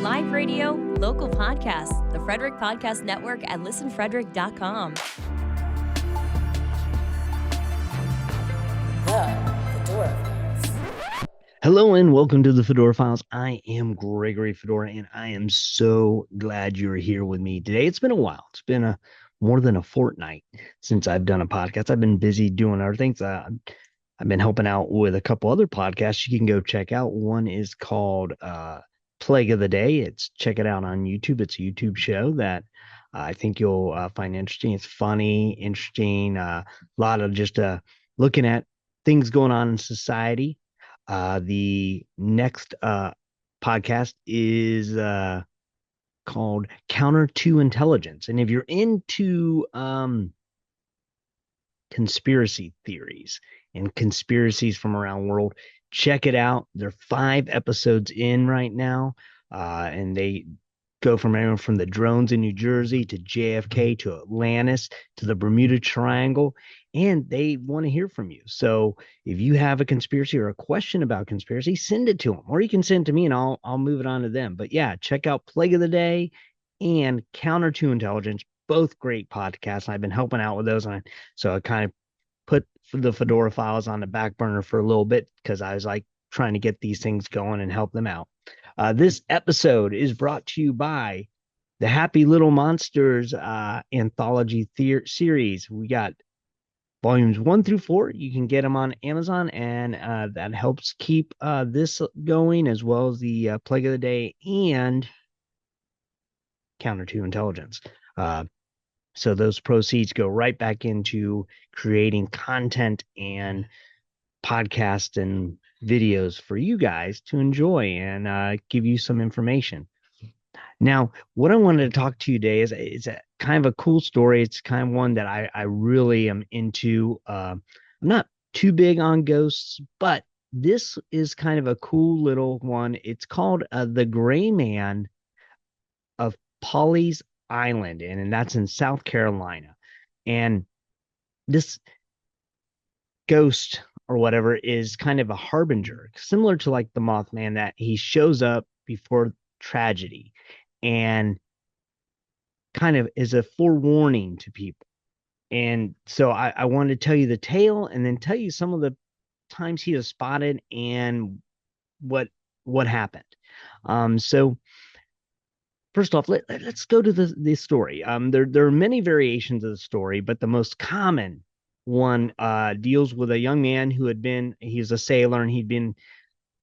live radio, local podcasts, the Frederick Podcast Network at listenfrederick.com. The Fedora Files. Hello and welcome to the Fedora Files. I am Gregory Fedora, and I am so glad you're here with me today. It's been a while. It's been more than a fortnight since I've done a podcast. I've been busy doing other things. I've been helping out with a couple other podcasts you can go check out. One is called Plague of the Day. Check it out on YouTube. It's a YouTube show that I think you'll find interesting. It's funny, interesting, a lot of just looking at things going on in society. The next podcast is called Counter to Intelligence. And if you're into conspiracy theories and conspiracies from around the world, check it out. They're 5 episodes in right now, and they go from everyone from the drones in New Jersey to JFK to Atlantis to the Bermuda Triangle, and they want to hear from you. So if you have a conspiracy or a question about conspiracy, send it to them, or you can send it to me and I'll move it on to them. But yeah, check out Plague of the Day and Counter to Intelligence, both great podcasts. I've been helping out with those, so I kind of put the Fedora Files on the back burner for a little bit because I was like trying to get these things going and help them out. This episode is brought to you by the Happy Little Monsters anthology series. We got volumes 1 through 4. You can get them on Amazon, and that helps keep this going, as well as the Plague of the Day and Counter to Intelligence. So those proceeds go right back into creating content and podcasts and videos for you guys to enjoy and give you some information. Now, what I wanted to talk to you today is a kind of a cool story. It's kind of one that I really am into. I'm not too big on ghosts, but this is kind of a cool little one. It's called The Gray Man of Pawleys Island, and that's in South Carolina. And this ghost or whatever is kind of a harbinger, similar to like the Mothman, that he shows up before tragedy and kind of is a forewarning to people. And so I wanted to tell you the tale and then tell you some of the times he was spotted and what happened. So first off, let's go to the story. There are many variations of the story, but the most common one deals with a young man he's a sailor, and he'd been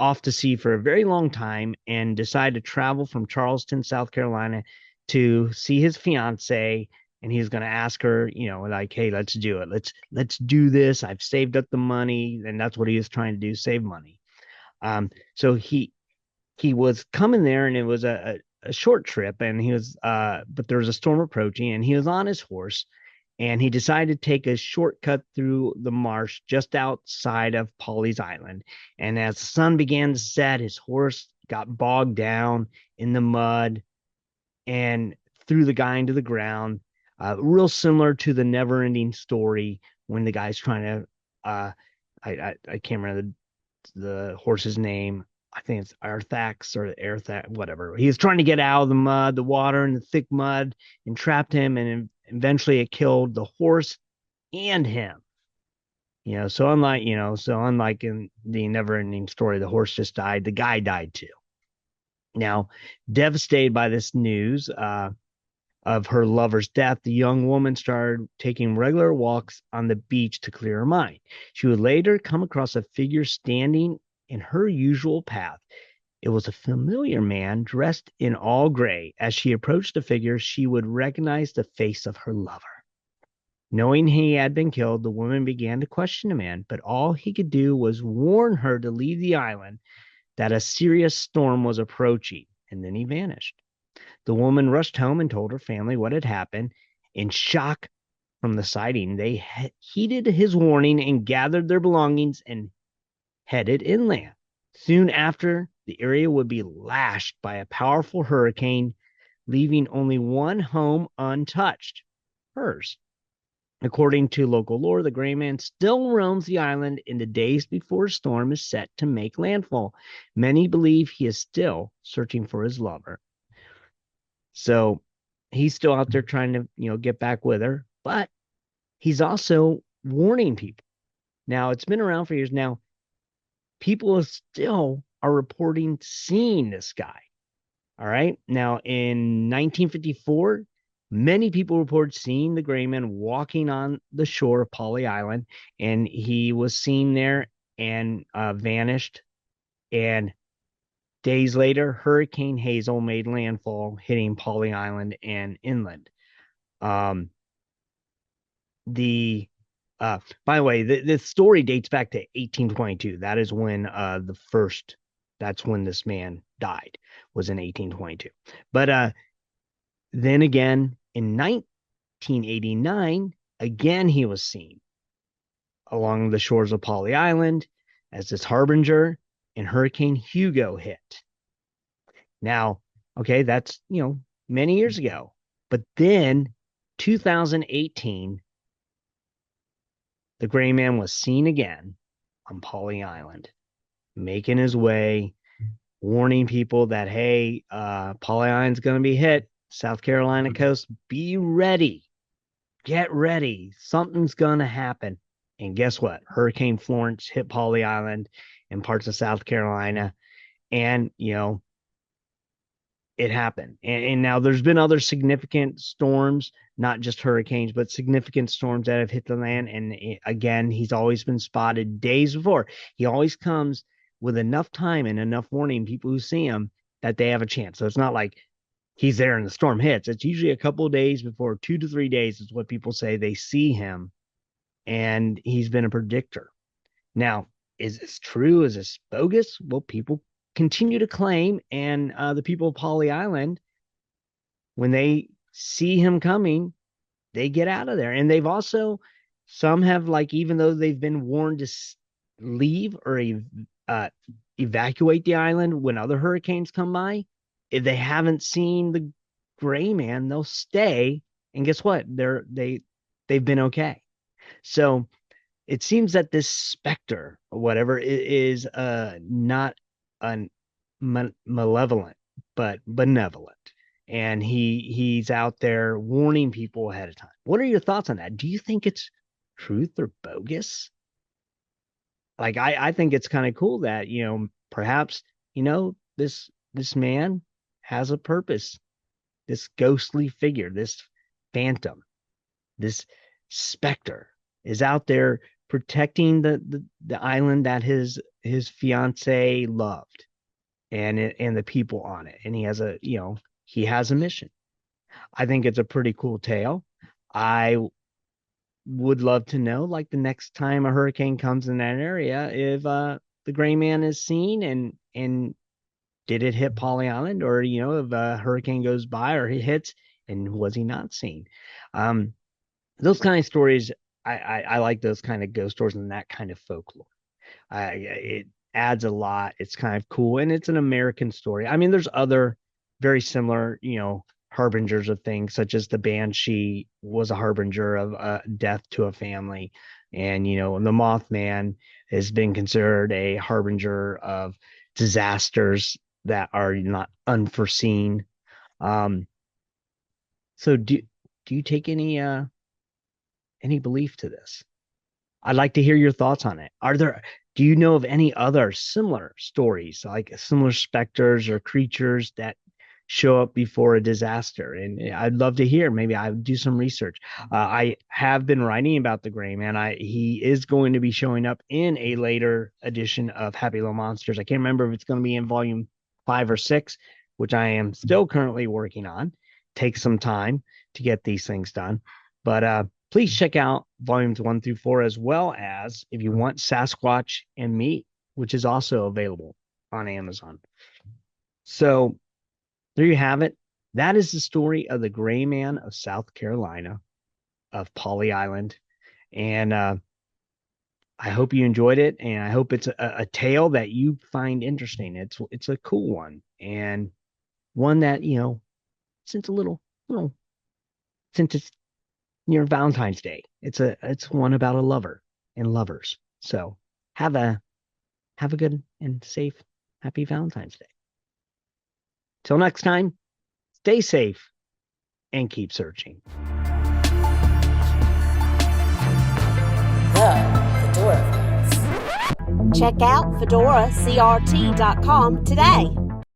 off to sea for a very long time and decided to travel from Charleston, South Carolina, to see his fiance. And he's going to ask her, like, hey, let's do it. Let's do this. I've saved up the money. And that's what he was trying to do, save money. So he was coming there, and it was a short trip, and but there was a storm approaching, and he was on his horse, and he decided to take a shortcut through the marsh just outside of Pawleys Island. And as the sun began to set, his horse got bogged down in the mud and threw the guy into the ground. Real similar to the Never-Ending Story when the guy's trying to, I can't remember the horse's name. I think it's Arthax or Airthax, whatever. He was trying to get out of the mud, the water and the thick mud, and trapped him. And eventually it killed the horse and him. So unlike in the Never-Ending Story, the horse just died. The guy died too. Now, devastated by this news of her lover's death, the young woman started taking regular walks on the beach to clear her mind. She would later come across a figure standing in her usual path. It was a familiar man dressed in all gray. As she approached the figure, she would recognize the face of her lover. Knowing he had been killed, the woman began to question the man, but all he could do was warn her to leave the island, that a serious storm was approaching, and then he vanished. The woman rushed home and told her family what had happened. In shock from the sighting, they heeded his warning and gathered their belongings and headed inland. Soon after, the area would be lashed by a powerful hurricane, leaving only one home untouched, hers. According to local lore, the Gray Man still roams the island in the days before a storm is set to make landfall. Many believe he is still searching for his lover. So he's still out there trying to, get back with her, but he's also warning people. Now, it's been around for years. Now, people still are reporting seeing this guy. All right. Now, in 1954, many people reported seeing the gray man walking on the shore of Pawleys Island, and he was seen there and vanished. And days later, Hurricane Hazel made landfall, hitting Pawleys Island and inland. Um, the By the way, the story dates back to 1822. That is when that's when this man died, was in 1822. But then again in 1989, again he was seen along the shores of Pawleys Island as this harbinger, and Hurricane Hugo hit. Now, okay, that's, many years ago. But then 2018, the gray man was seen again on Pawleys Island, making his way, warning people that, hey, Pawleys Island's going to be hit. South Carolina coast, be ready. Get ready. Something's going to happen. And guess what? Hurricane Florence hit Pawleys Island and parts of South Carolina. And, it happened. And now there's been other significant storms, not just hurricanes, but significant storms that have hit the land. And again, he's always been spotted days before. He always comes with enough time and enough warning, people who see him, that they have a chance. So it's not like he's there and the storm hits. It's usually a couple of days before, 2 to 3 days is what people say they see him. And he's been a predictor. Now, is this true? Is this bogus? Well, people continue to claim, and the people of Pawleys Island, when they see him coming, they get out of there. And they've also, some have, like, even though they've been warned to leave or evacuate the island when other hurricanes come by, if they haven't seen the gray man, they'll stay. And guess what? They've been okay. So it seems that this specter or whatever is not malevolent, but benevolent. And he's out there warning people ahead of time. What are your thoughts on that? Do you think it's truth or bogus? Like, I think it's kind of cool that, perhaps, this man has a purpose. This ghostly figure, this phantom, this specter is out there protecting the island that his fiance loved, and the people on it. And he has a mission. I think it's a pretty cool tale. I would love to know, like, the next time a hurricane comes in that area, if the gray man is seen, and did it hit Pawleys Island, or if a hurricane goes by or it hits, and was he not seen? Those kind of stories, I like those kind of ghost stories and that kind of folklore. It adds a lot. It's kind of cool, and it's an American story. I mean, there's other very similar, harbingers of things, such as the Banshee was a harbinger of death to a family, and the Mothman has been considered a harbinger of disasters that are not unforeseen. So do you take any belief to this? I'd like to hear your thoughts on it. Do you know of any other similar stories, like similar specters or creatures that show up before a disaster? And I'd love to hear. Maybe I would do some research. I have been writing about the gray man. He is going to be showing up in a later edition of Happy Little Monsters. I can't remember if it's going to be in volume 5 or 6, which I am still currently working on. Takes some time to get these things done. But please check out volumes 1 through 4, as well as, if you want, Sasquatch and Me, which is also available on Amazon. So there you have it. That is the story of the gray man of South Carolina, of Pawleys Island. And I hope you enjoyed it, and I hope it's a tale that you find interesting. It's a cool one, and one that, since it's near Valentine's Day, it's one about a lover and lovers. So have a good and safe, happy Valentine's Day. Till next time, stay safe. and keep searching. The Fedora Files. Check out FedoraCRT.com today.